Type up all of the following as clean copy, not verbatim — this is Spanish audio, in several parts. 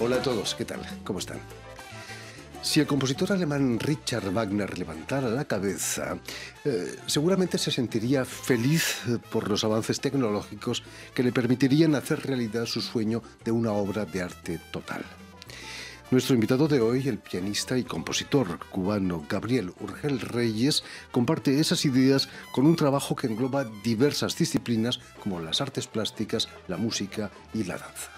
Hola a todos, ¿qué tal? ¿Cómo están? Si el compositor alemán Richard Wagner levantara la cabeza, seguramente se sentiría feliz por los avances tecnológicos que le permitirían hacer realidad su sueño de una obra de arte total. Nuestro invitado de hoy, el pianista y compositor cubano Gabriel Urgel Reyes, comparte esas ideas con un trabajo que engloba diversas disciplinas como las artes plásticas, la música y la danza.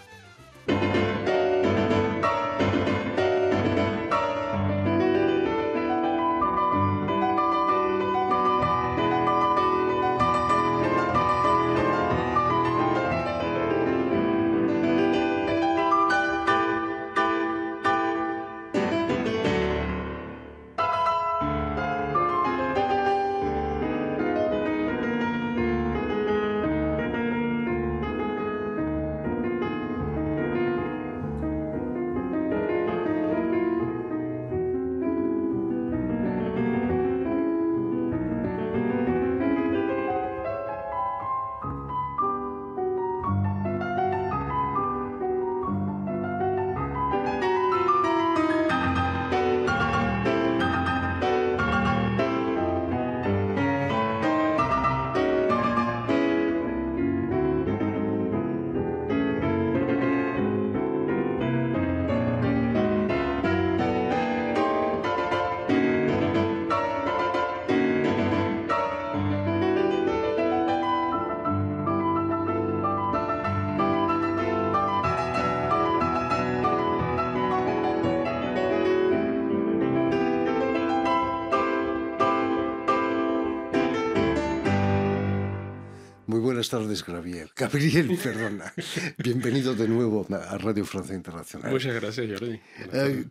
Muy buenas tardes, Gabriel. Gabriel, perdona. Bienvenido de nuevo a Radio Francia Internacional. Muchas gracias, Jordi.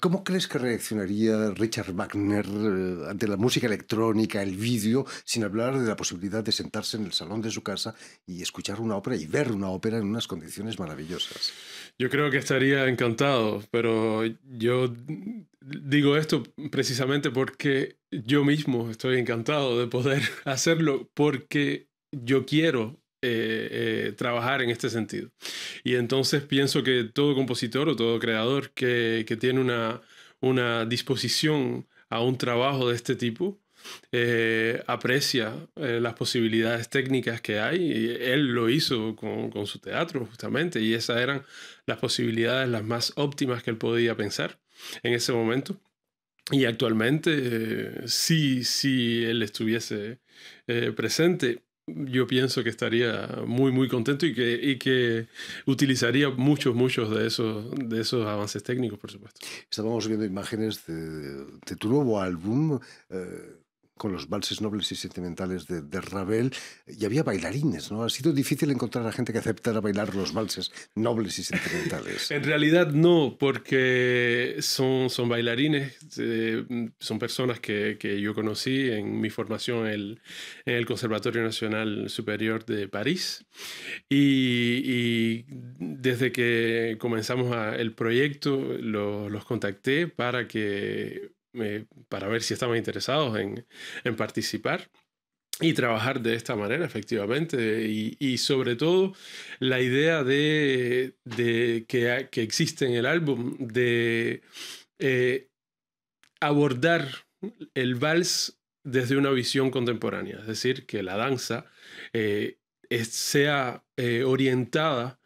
¿Cómo crees que reaccionaría Richard Wagner ante la música electrónica, el vídeo, sin hablar de la posibilidad de sentarse en el salón de su casa y escuchar una ópera y ver una ópera en unas condiciones maravillosas? Yo creo que estaría encantado, pero yo digo esto precisamente porque yo mismo estoy encantado de poder hacerlo porque yo quiero trabajar en este sentido. Y entonces pienso que todo compositor o todo creador que tiene una disposición a un trabajo de este tipo, aprecia las posibilidades técnicas que hay. Y él lo hizo con su teatro, justamente, y esas eran las posibilidades las más óptimas que él podía pensar en ese momento. Y actualmente, si él estuviese presente, yo pienso que estaría muy, muy contento y que utilizaría muchos de esos avances técnicos, por supuesto. Estábamos viendo imágenes de tu nuevo álbum con los valses nobles y sentimentales de Ravel, y había bailarines, ¿no? Ha sido difícil encontrar a gente que aceptara bailar los valses nobles y sentimentales. En realidad no, porque son bailarines, son personas que yo conocí en mi formación en el Conservatorio Nacional Superior de París. Y desde que comenzamos el proyecto, los contacté para ver si estaban interesados en participar y trabajar de esta manera, efectivamente. Y sobre todo, la idea que existe en el álbum de abordar el vals desde una visión contemporánea. Es decir, que la danza sea orientada,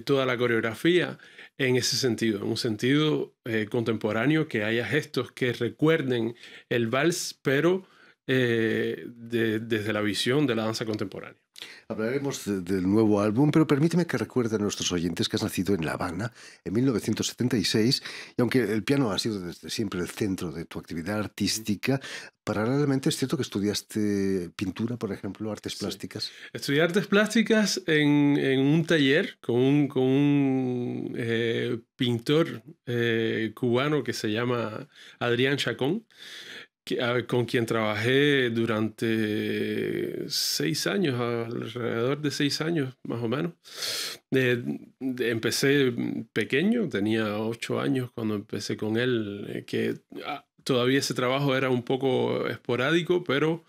toda la coreografía, en ese sentido, en un sentido contemporáneo, que haya gestos que recuerden el vals, pero desde la visión de la danza contemporánea. Hablaremos del nuevo álbum, pero permíteme que recuerde a nuestros oyentes que has nacido en La Habana en 1976, y aunque el piano ha sido desde siempre el centro de tu actividad artística, paralelamente es cierto que estudiaste pintura, por ejemplo, artes plásticas. Estudié artes plásticas en un taller con un pintor cubano que se llama Adrián Chacón, con quien trabajé durante 6 años, alrededor de 6 años más o menos. Empecé pequeño, tenía 8 años cuando empecé con él, que todavía ese trabajo era un poco esporádico, pero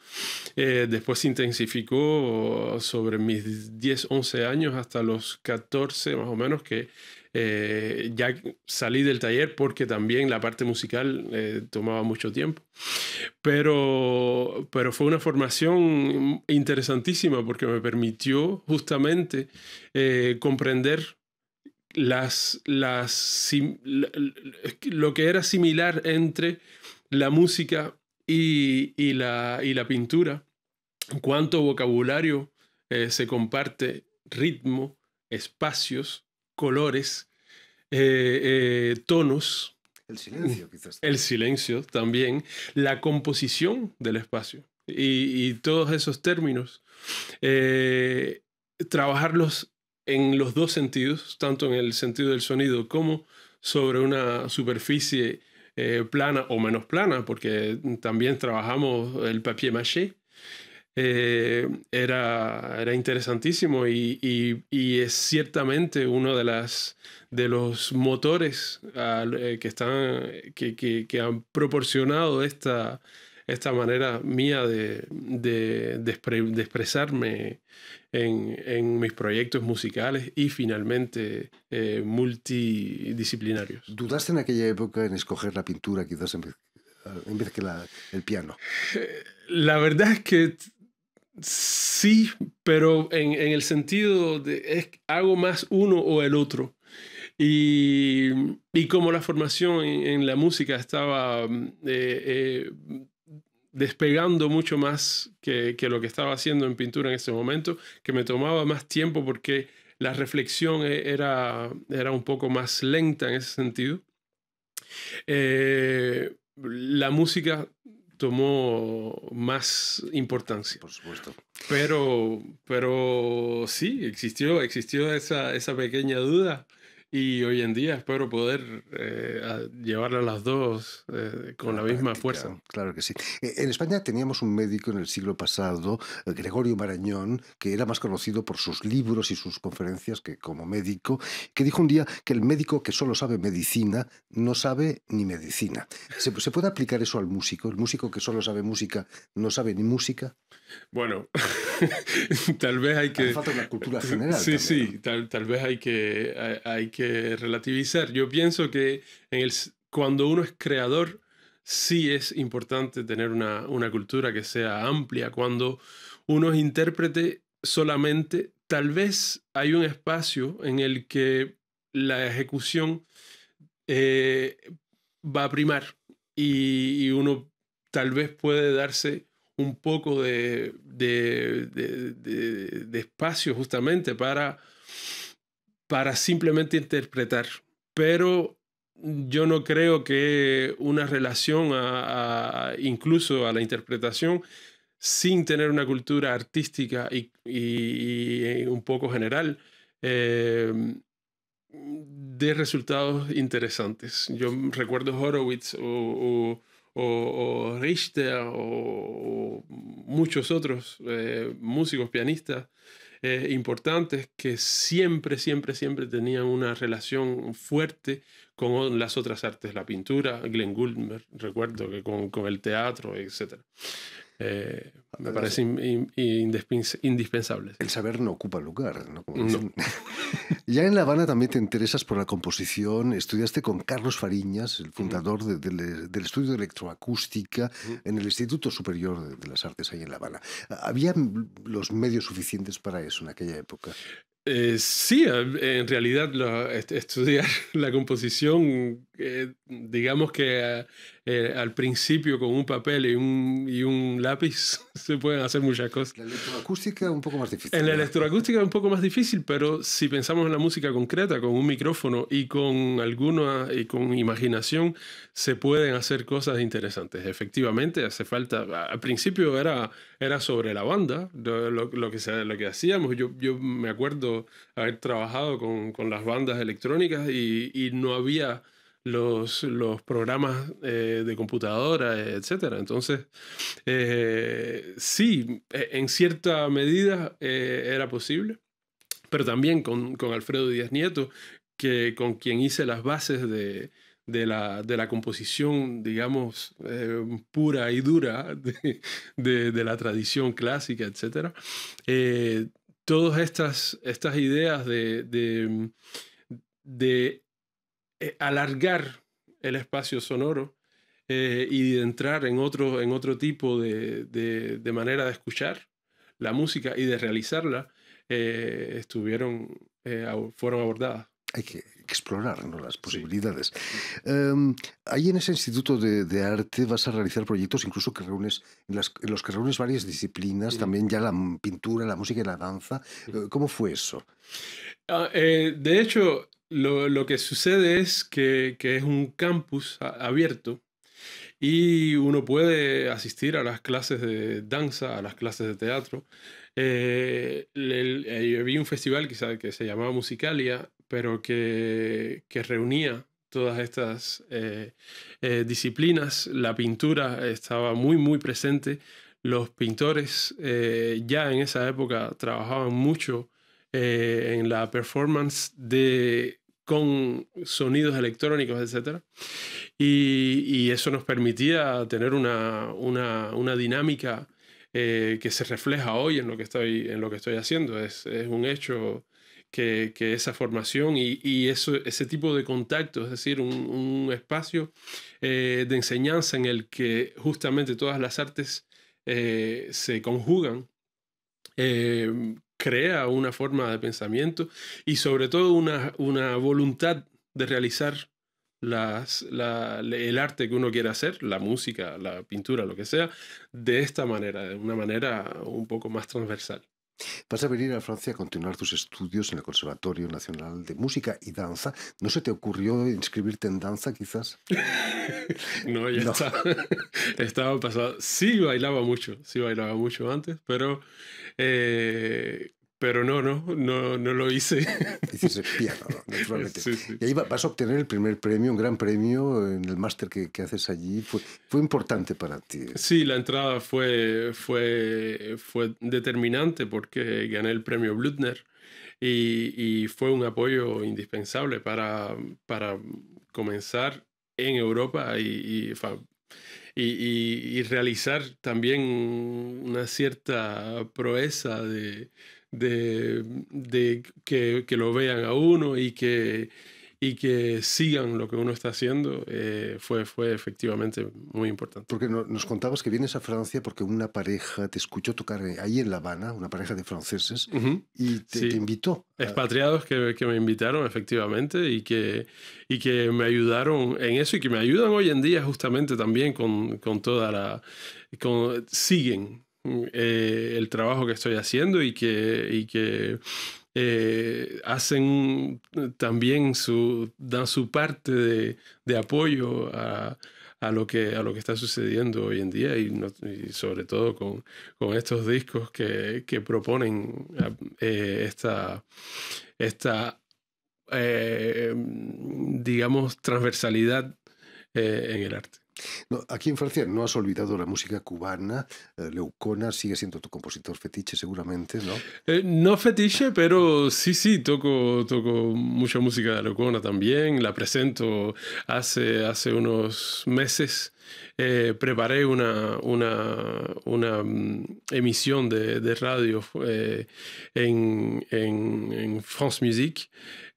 después se intensificó sobre mis 10, 11 años hasta los 14 más o menos, que ya salí del taller porque también la parte musical tomaba mucho tiempo. Pero fue una formación interesantísima porque me permitió justamente comprender lo que era similar entre la música y la pintura, cuánto vocabulario se comparte, ritmo, espacios, colores, tonos. El silencio, quizás. El silencio también, la composición del espacio y todos esos términos, trabajarlos en los dos sentidos, tanto en el sentido del sonido como sobre una superficie plana o menos plana, porque también trabajamos el papier maché. Era interesantísimo y es ciertamente uno de los motores que han proporcionado esta manera mía de expresarme en mis proyectos musicales y finalmente multidisciplinarios. ¿Dudaste en aquella época en escoger la pintura quizás en vez que el piano? La verdad es que sí, pero en el sentido de hago más uno o el otro. Y como la formación en la música estaba despegando mucho más que lo que estaba haciendo en pintura en ese momento, que me tomaba más tiempo porque la reflexión era un poco más lenta en ese sentido. La música tomó más importancia. Por supuesto. Pero sí, existió esa pequeña duda y hoy en día espero poder llevarla a las dos con la misma fuerza. Claro que sí. En España teníamos un médico en el siglo pasado, Gregorio Marañón, que era más conocido por sus libros y sus conferencias que como médico, que dijo un día que el médico que solo sabe medicina no sabe ni medicina. ¿Se puede aplicar eso al músico? ¿El músico que solo sabe música no sabe ni música? Bueno, tal vez hay que... Hace falta una cultura general. Sí, también. sí, tal vez hay que relativizar. Yo pienso que cuando uno es creador, sí es importante tener una cultura que sea amplia. Cuando uno es intérprete solamente, tal vez hay un espacio en el que la ejecución va a primar y uno tal vez puede darse un poco de espacio justamente para simplemente interpretar. Pero yo no creo que una relación incluso a la interpretación sin tener una cultura artística y un poco general dé resultados interesantes. Yo recuerdo Horowitz o Richter o muchos otros músicos, pianistas importantes que siempre tenían una relación fuerte con las otras artes, la pintura, Glenn Gould, recuerdo que con el teatro, etc. Me parece indispensable. El saber no ocupa lugar, ¿no? Como No. Ya en La Habana también te interesas por la composición. Estudiaste con Carlos Fariñas, el fundador del estudio de electroacústica en el Instituto Superior de las Artes ahí en La Habana. ¿Había los medios suficientes para eso en aquella época? Sí, en realidad estudiar la composición, digamos que al principio con un papel y un lápiz se pueden hacer muchas cosas. La electroacústica un poco más difícil. En la electroacústica es un poco más difícil, pero si pensamos en la música concreta, con un micrófono y con imaginación, se pueden hacer cosas interesantes. Efectivamente, hace falta. Al principio era sobre la banda, lo que hacíamos. Yo me acuerdo haber trabajado con las bandas electrónicas y no había los programas de computadora, etcétera. Entonces, sí, en cierta medida era posible, pero también con Alfredo Díaz Nieto, con quien hice las bases de la composición, digamos, pura y dura de la tradición clásica, etc. Todas estas ideas de alargar el espacio sonoro y de entrar en otro tipo de manera de escuchar la música y de realizarla, fueron abordadas. Hay que explorar, ¿no?, las Sí. posibilidades. Ahí en ese Instituto de Arte vas a realizar proyectos incluso en los que reúnes varias disciplinas, Ujú. también ya la pintura, la música y la danza. ¿Cómo fue eso? De hecho, lo que sucede es que es un campus abierto y uno puede asistir a las clases de danza, a las clases de teatro. Había un festival que se llamaba Musicalia, pero que reunía todas estas disciplinas. La pintura estaba muy, muy presente. Los pintores ya en esa época trabajaban mucho en la performance con sonidos electrónicos, etcétera. Y eso nos permitía tener una dinámica que se refleja hoy en lo que estoy haciendo. Es un hecho que esa formación y ese tipo de contacto, es decir, un espacio de enseñanza en el que justamente todas las artes se conjugan, crea una forma de pensamiento y sobre todo una voluntad de realizar el arte que uno quiere hacer, la música, la pintura, lo que sea, de esta manera, de una manera un poco más transversal. Vas a venir a Francia a continuar tus estudios en el Conservatorio Nacional de Música y Danza. ¿No se te ocurrió inscribirte en danza, quizás? No, ya No. está. Estaba pasado. Sí bailaba mucho antes, pero no lo hice. Hiciste piano, ¿no?, naturalmente. Sí, sí. Y ahí vas a obtener el primer premio, un gran premio en el máster que haces allí. Fue importante para ti. Sí, la entrada fue determinante porque gané el premio Blüthner y fue un apoyo indispensable para comenzar en Europa y realizar también una cierta proeza de que lo vean a uno y que sigan lo que uno está haciendo. Fue efectivamente muy importante. Porque nos contabas que vienes a Francia porque una pareja te escuchó tocar ahí en La Habana, una pareja de franceses, Ujú. y te Sí, invitó. expatriados que me invitaron efectivamente y que me ayudaron en eso y que me ayudan hoy en día justamente también con toda siguen el trabajo que estoy haciendo y que hacen también dan su parte de apoyo a lo que está sucediendo hoy en día y sobre todo con estos discos que proponen esta digamos, transversalidad en el arte. No, aquí en Francia no has olvidado la música cubana. Leucona sigue siendo tu compositor fetiche, seguramente, ¿no? No fetiche, pero sí, toco mucha música de Leucona también. La presento hace unos meses. Preparé una emisión de radio en France Musique,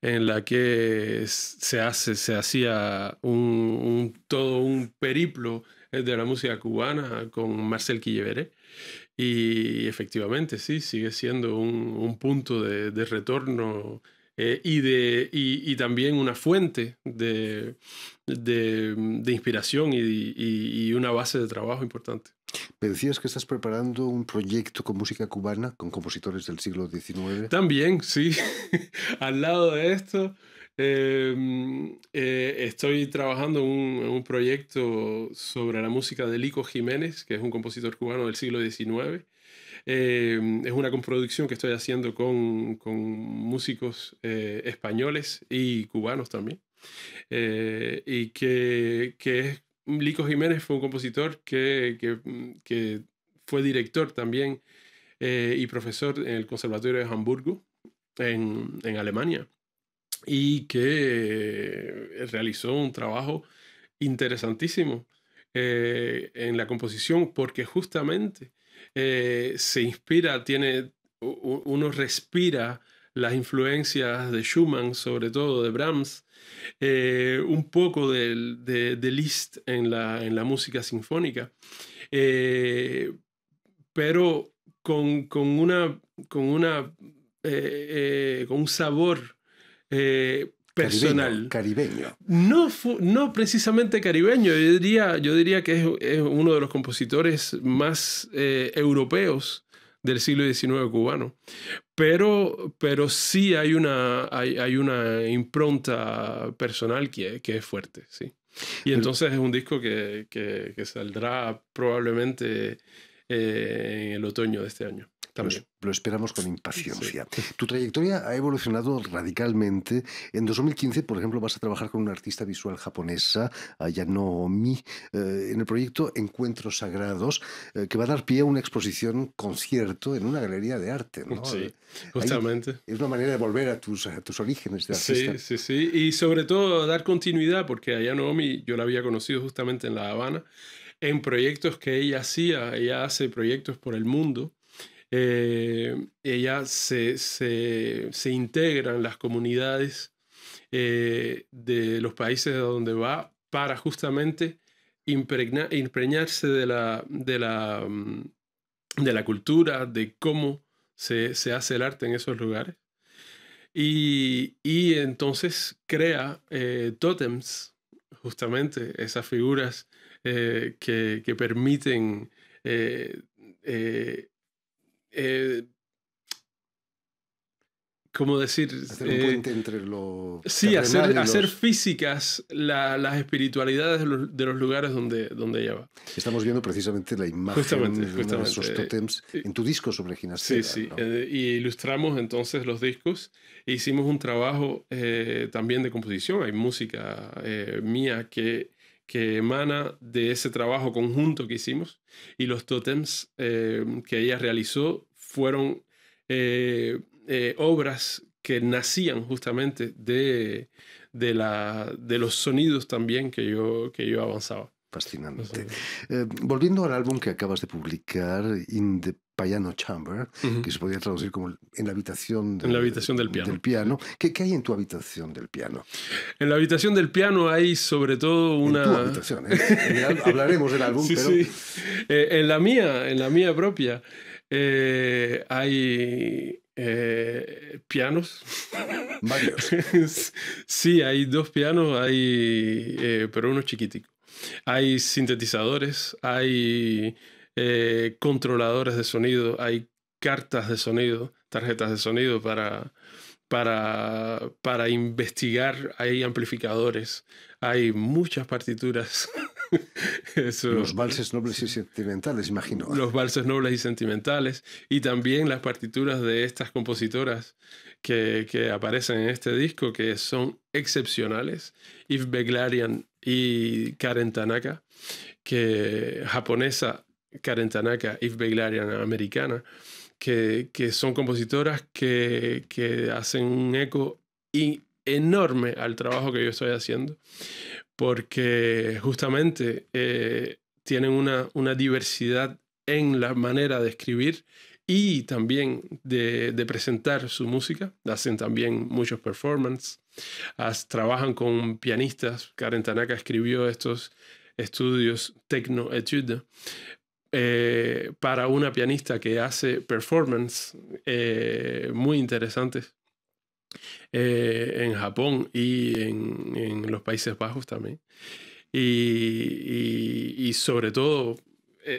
en la que se hacía todo un periplo de la música cubana con Marcel Quilleveret. Y efectivamente, sí, sigue siendo un punto de retorno y también una fuente de inspiración y una base de trabajo importante. Me decías que estás preparando un proyecto con música cubana, con compositores del siglo XIX. También, sí, al lado de esto, estoy trabajando en un proyecto sobre la música de Lico Jiménez, que es un compositor cubano del siglo XIX. Es una coproducción que estoy haciendo con músicos españoles y cubanos también. Y Lico Jiménez fue un compositor que fue director también y profesor en el Conservatorio de Hamburgo, en Alemania. y que realizó un trabajo interesantísimo en la composición, porque justamente se inspira, uno respira las influencias de Schumann, sobre todo de Brahms, un poco de Liszt en la música sinfónica, eh, pero con una, con un sabor Caribeño, personal. caribeño. No, no precisamente caribeño, yo diría que es uno de los compositores más europeos del siglo XIX cubano. Pero sí hay una impronta personal que es fuerte, sí. Y entonces es un disco que saldrá probablemente en el otoño de este año también. Lo esperamos con Sí. impaciencia. Tu trayectoria ha evolucionado radicalmente. En 2015, por ejemplo, vas a trabajar con una artista visual japonesa, Ayano Mi, en el proyecto Encuentros Sagrados, que va a dar pie a una exposición concierto en una galería de arte, ¿no? Sí, Ahí justamente. es una manera de volver a tus orígenes de artista. Sí, sí, sí. Y sobre todo dar continuidad, porque a Naomi yo la había conocido justamente en La Habana, en proyectos que ella hacía. Ella hace proyectos por el mundo. Ella se integra en las comunidades de los países a donde va para justamente impregnarse de la cultura, de cómo se hace el arte en esos lugares. Y entonces crea tótems, justamente esas figuras que permiten eh, eh, eh, ¿cómo decir? Hacer un puente entre lo Sí, terrenal y hacer los... físicas las espiritualidades de los lugares donde ella va. Estamos viendo precisamente la imagen Justamente, de uno de esos justamente. tótems en tu disco sobre Sí, Ginastera, sí. ¿no? Y ilustramos entonces los discos. E hicimos un trabajo también de composición. Hay música mía que emana de ese trabajo conjunto que hicimos. Y los tótems que ella realizó fueron obras que nacían justamente de los sonidos también que yo avanzaba. Fascinante. Entonces, Volviendo al álbum que acabas de publicar, In the Piano Chamber, ujú. que se podría traducir como en la habitación En la habitación del del piano. piano. ¿Qué hay en tu habitación del piano? En la habitación del piano hay sobre todo En tu una... habitación, ¿eh? Hablaremos del álbum, Sí, pero sí. En la mía propia, hay pianos. varios. Sí, hay dos pianos, pero uno chiquitico. Hay sintetizadores, hay controladores de sonido, hay cartas de sonido, tarjetas de sonido para investigar, hay amplificadores, hay muchas partituras. Los Eso, valses nobles y sentimentales, imagino. los valses nobles y sentimentales, y también las partituras de estas compositoras que aparecen en este disco, que son excepcionales, Eve Beglarian y Karen Tanaka, japonesa, Karen Tanaka, Eve Beglarian americana, que son compositoras que hacen un eco enorme al trabajo que yo estoy haciendo, porque justamente tienen una diversidad en la manera de escribir y también de presentar su música. Hacen también muchos performances, trabajan con pianistas. Karen Tanaka escribió estos estudios Techno Etude para una pianista que hace performance muy interesantes en Japón y en los Países Bajos también. Y sobre todo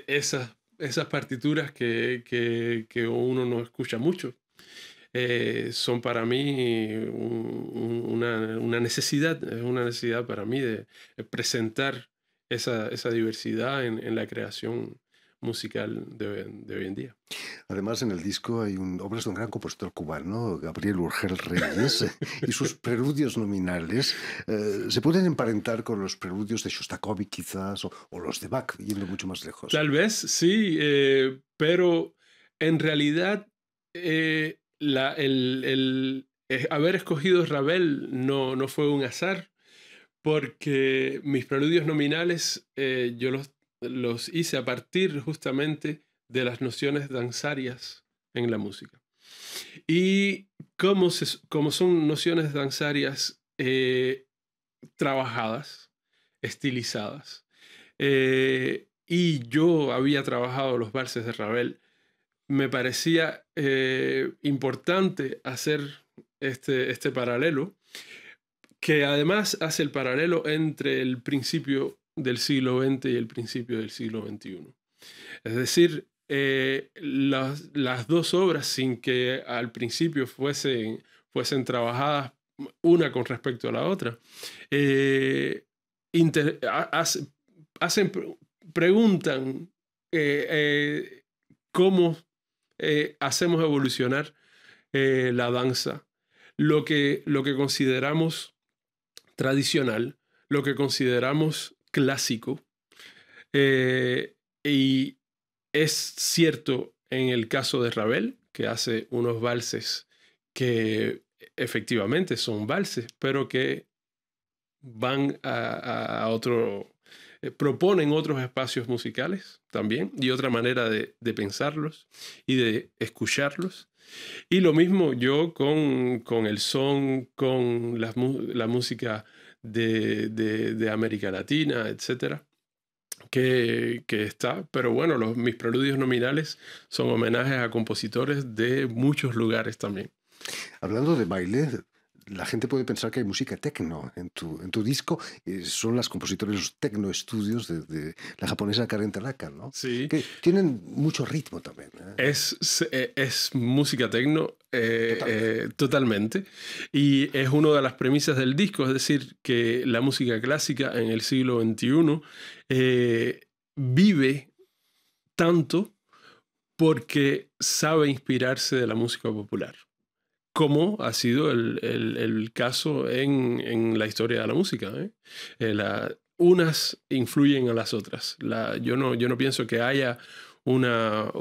esas partituras que uno no escucha mucho. Son para mí una necesidad, es una necesidad para mí de presentar esa diversidad en la creación musical de hoy en día. Además, en el disco hay obras de un gran compositor cubano, Gabriel Urgel Reyes, y sus preludios nominales se pueden emparentar con los preludios de Shostakovich quizás, o los de Bach, yendo mucho más lejos. Tal vez sí, pero en realidad haber escogido Ravel no fue un azar, porque mis preludios nominales yo los hice a partir justamente de las nociones danzarias en la música. Y como son nociones danzarias trabajadas, estilizadas, y yo había trabajado los valses de Ravel, me parecía importante hacer este paralelo, que además hace el paralelo entre el principio del siglo XX y el principio del siglo XXI. Es decir, las dos obras, sin que al principio fuesen trabajadas una con respecto a la otra, preguntan cómo hacemos evolucionar la danza, lo que consideramos tradicional, lo que consideramos clásico, y es cierto en el caso de Ravel, que hace unos valses que efectivamente son valses, pero que van a otro, proponen otros espacios musicales también y otra manera de pensarlos y de escucharlos. Y lo mismo yo con el son, con la música de América Latina, etcétera, que está. Pero bueno, mis preludios nominales son homenajes a compositores de muchos lugares también. Hablando de baile, la gente puede pensar que hay música techno en tu disco. Son las compositores, los techno estudios de la japonesa Karen Tanaka, ¿no? Sí. Que tienen mucho ritmo también. Es música techno totalmente. Y es una de las premisas del disco, es decir, que la música clásica en el siglo XXI vive tanto porque sabe inspirarse de la música popular, como ha sido el caso en la historia de la música. Unas influyen a las otras. Yo no pienso que haya una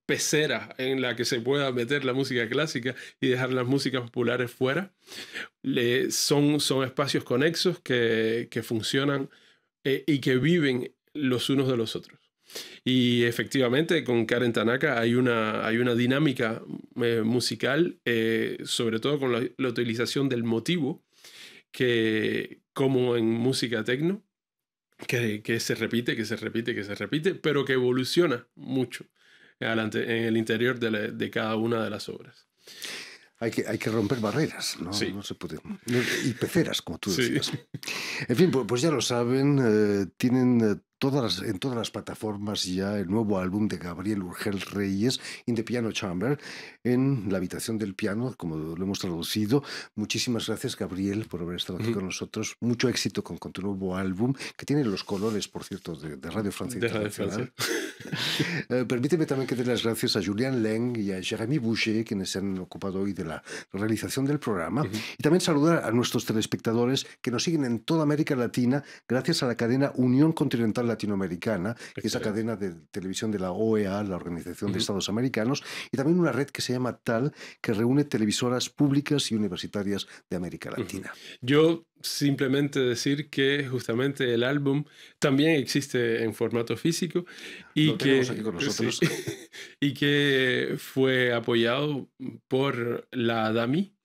pecera en la que se pueda meter la música clásica y dejar las músicas populares fuera. Son espacios conexos que funcionan y que viven los unos de los otros. Y efectivamente con Karen Tanaka hay una dinámica musical, sobre todo con la utilización del motivo, que como en música techno, que se repite, pero que evoluciona mucho en el interior de cada una de las obras. Hay que romper barreras, ¿no? Sí. No se puede. Y peceras, como tú decías. Sí. En fin, pues ya lo saben, tienen en todas las plataformas ya el nuevo álbum de Gabriel Urgel Reyes, In the Piano Chamber, en la habitación del piano, como lo hemos traducido. Muchísimas gracias, Gabriel, por haber estado aquí con nosotros. Mucho éxito con tu nuevo álbum, que tiene los colores, por cierto, de Radio Francia Internacional. Permíteme también que dé las gracias a Julien Leng y a Jérémy Boucher, quienes se han ocupado hoy de la realización del programa. Y también saludar a nuestros telespectadores que nos siguen en toda América Latina gracias a la cadena Unión Continental Latinoamericana, que es la cadena de televisión de la OEA, la Organización de Estados Americanos, y también una red que se llama TAL, que reúne televisoras públicas y universitarias de América Latina. Yo simplemente decir que justamente el álbum también existe en formato físico y aquí con nosotros. Sí, y que fue apoyado por la ADAMI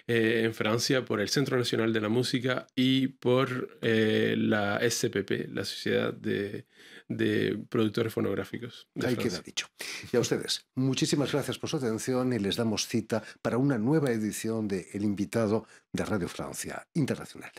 en Francia, por el Centro Nacional de la Música y por la SPP, la Sociedad de Productores Fonográficos de Francia. Ahí queda dicho. Y a ustedes, muchísimas gracias por su atención y les damos cita para una nueva edición de El Invitado de Radio Francia Internacional.